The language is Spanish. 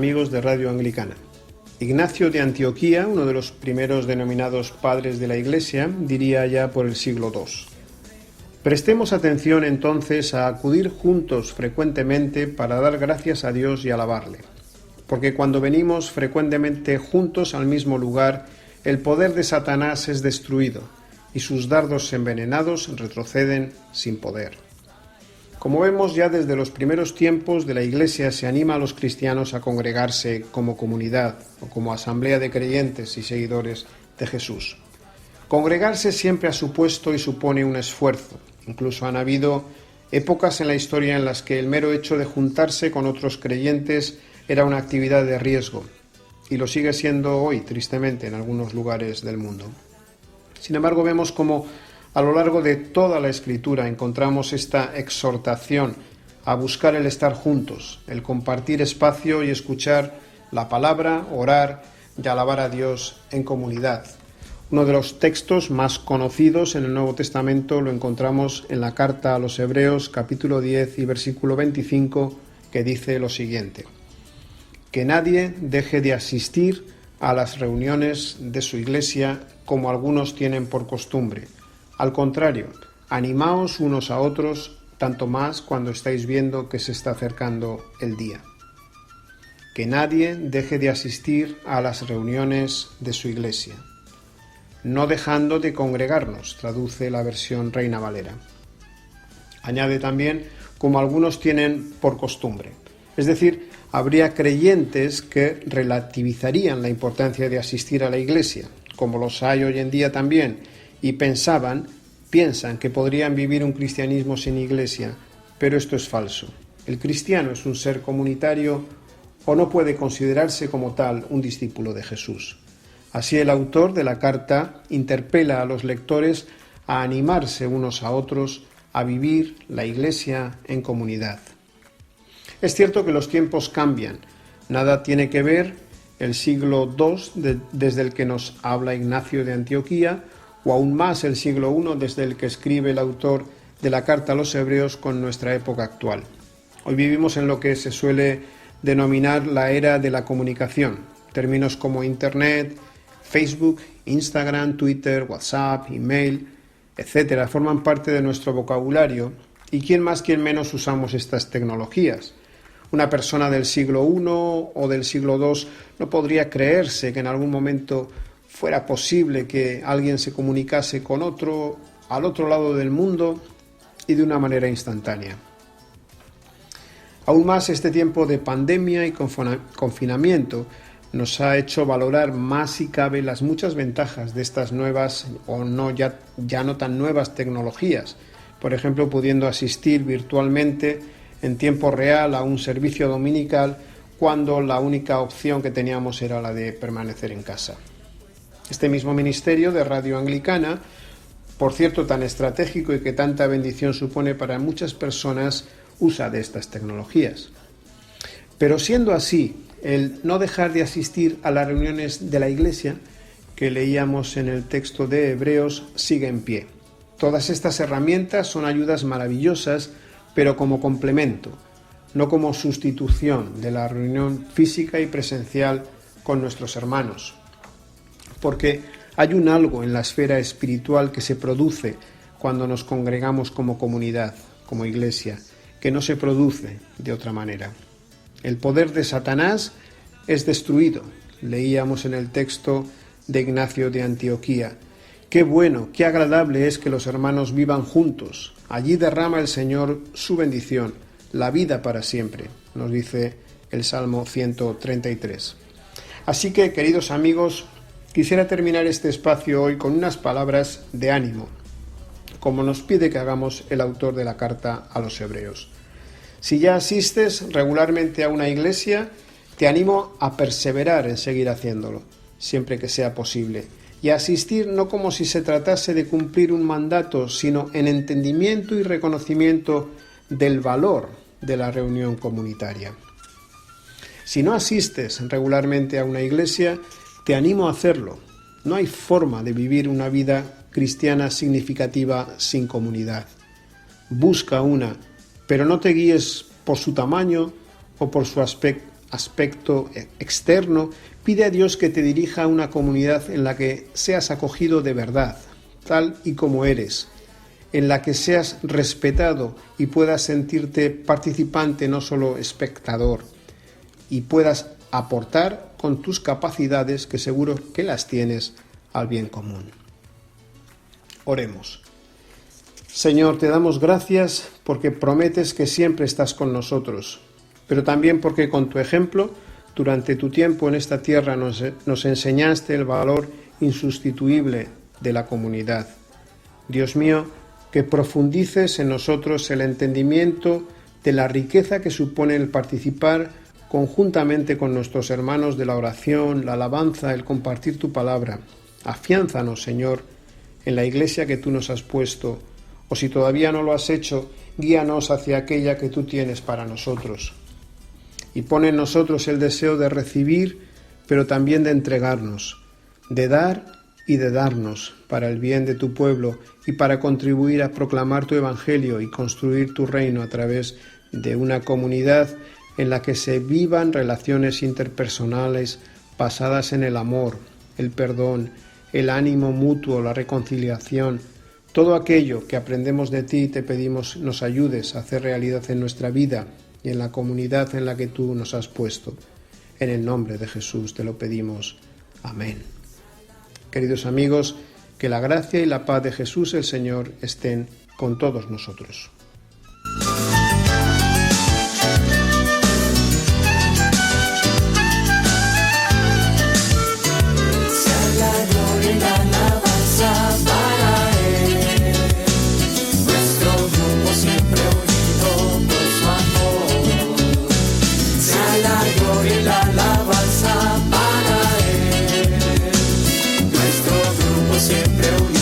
amigos de Radio Anglicana. Ignacio de Antioquía, uno de los primeros denominados padres de la Iglesia, diría ya por el siglo II. Prestemos atención entonces a acudir juntos frecuentemente para dar gracias a Dios y alabarle, porque cuando venimos frecuentemente juntos al mismo lugar, el poder de Satanás es destruido y sus dardos envenenados retroceden sin poder. Como vemos, ya desde los primeros tiempos de la Iglesia se anima a los cristianos a congregarse como comunidad o como asamblea de creyentes y seguidores de Jesús. Congregarse siempre ha supuesto y supone un esfuerzo. Incluso han habido épocas en la historia en las que el mero hecho de juntarse con otros creyentes era una actividad de riesgo, y lo sigue siendo hoy, tristemente, en algunos lugares del mundo. Sin embargo, vemos cómo a lo largo de toda la Escritura encontramos esta exhortación a buscar el estar juntos, el compartir espacio y escuchar la palabra, orar y alabar a Dios en comunidad. Uno de los textos más conocidos en el Nuevo Testamento lo encontramos en la carta a los Hebreos, capítulo 10 y versículo 25, que dice lo siguiente: que nadie deje de asistir a las reuniones de su iglesia como algunos tienen por costumbre. Al contrario, animaos unos a otros, tanto más cuando estáis viendo que se está acercando el día. Que nadie deje de asistir a las reuniones de su iglesia, no dejando de congregarnos, traduce la versión Reina Valera. Añade también, como algunos tienen por costumbre. Es decir, habría creyentes que relativizarían la importancia de asistir a la iglesia, como los hay hoy en día también, y piensan que podrían vivir un cristianismo sin iglesia, pero esto es falso. El cristiano es un ser comunitario o no puede considerarse como tal un discípulo de Jesús. Así el autor de la carta interpela a los lectores a animarse unos a otros a vivir la iglesia en comunidad. Es cierto que los tiempos cambian. Nada tiene que ver el siglo II desde el que nos habla Ignacio de Antioquía, o aún más el siglo I desde el que escribe el autor de la carta a los Hebreos con nuestra época actual. Hoy vivimos en lo que se suele denominar la era de la comunicación. Términos como Internet, Facebook, Instagram, Twitter, WhatsApp, email, etcétera, forman parte de nuestro vocabulario, y quién más, quién menos usamos estas tecnologías. Una persona del siglo I o del siglo II no podría creerse que en algún momento fuera posible que alguien se comunicase con otro al otro lado del mundo y de una manera instantánea. Aún más, este tiempo de pandemia y confinamiento nos ha hecho valorar más si cabe las muchas ventajas de estas nuevas o ya no tan nuevas tecnologías. Por ejemplo, pudiendo asistir virtualmente en tiempo real a un servicio dominical cuando la única opción que teníamos era la de permanecer en casa. Este mismo ministerio de Radio Anglicana, por cierto tan estratégico y que tanta bendición supone para muchas personas, usa de estas tecnologías. Pero siendo así, el no dejar de asistir a las reuniones de la Iglesia, que leíamos en el texto de Hebreos, sigue en pie. Todas estas herramientas son ayudas maravillosas, pero como complemento, no como sustitución de la reunión física y presencial con nuestros hermanos. Porque hay un algo en la esfera espiritual que se produce cuando nos congregamos como comunidad, como iglesia, que no se produce de otra manera. El poder de Satanás es destruido, leíamos en el texto de Ignacio de Antioquía. Qué bueno, qué agradable es que los hermanos vivan juntos. Allí derrama el Señor su bendición, la vida para siempre, nos dice el Salmo 133. Así que, queridos amigos, quisiera terminar este espacio hoy con unas palabras de ánimo, como nos pide que hagamos el autor de la carta a los Hebreos. Si ya asistes regularmente a una iglesia, te animo a perseverar en seguir haciéndolo, siempre que sea posible, y a asistir no como si se tratase de cumplir un mandato, sino en entendimiento y reconocimiento del valor de la reunión comunitaria. Si no asistes regularmente a una iglesia, te animo a hacerlo. No hay forma de vivir una vida cristiana significativa sin comunidad. Busca una, pero no te guíes por su tamaño o por su aspecto externo, pide a Dios que te dirija a una comunidad en la que seas acogido de verdad, tal y como eres, en la que seas respetado y puedas sentirte participante, no solo espectador, y puedas aportar con tus capacidades, que seguro que las tienes, al bien común. Oremos. Señor, te damos gracias porque prometes que siempre estás con nosotros, pero también porque con tu ejemplo, durante tu tiempo en esta tierra nos enseñaste el valor insustituible de la comunidad. Dios mío, que profundices en nosotros el entendimiento de la riqueza que supone el participar conjuntamente con nuestros hermanos de la oración, la alabanza, el compartir tu palabra. Afiánzanos, Señor, en la iglesia que tú nos has puesto, o si todavía no lo has hecho, guíanos hacia aquella que tú tienes para nosotros. Y pon en nosotros el deseo de recibir, pero también de entregarnos, de dar y de darnos para el bien de tu pueblo y para contribuir a proclamar tu evangelio y construir tu reino a través de una comunidad en la que se vivan relaciones interpersonales basadas en el amor, el perdón, el ánimo mutuo, la reconciliación. Todo aquello que aprendemos de ti te pedimos nos ayudes a hacer realidad en nuestra vida y en la comunidad en la que tú nos has puesto. En el nombre de Jesús te lo pedimos. Amén. Queridos amigos, que la gracia y la paz de Jesús el Señor estén con todos nosotros. Siempre unido.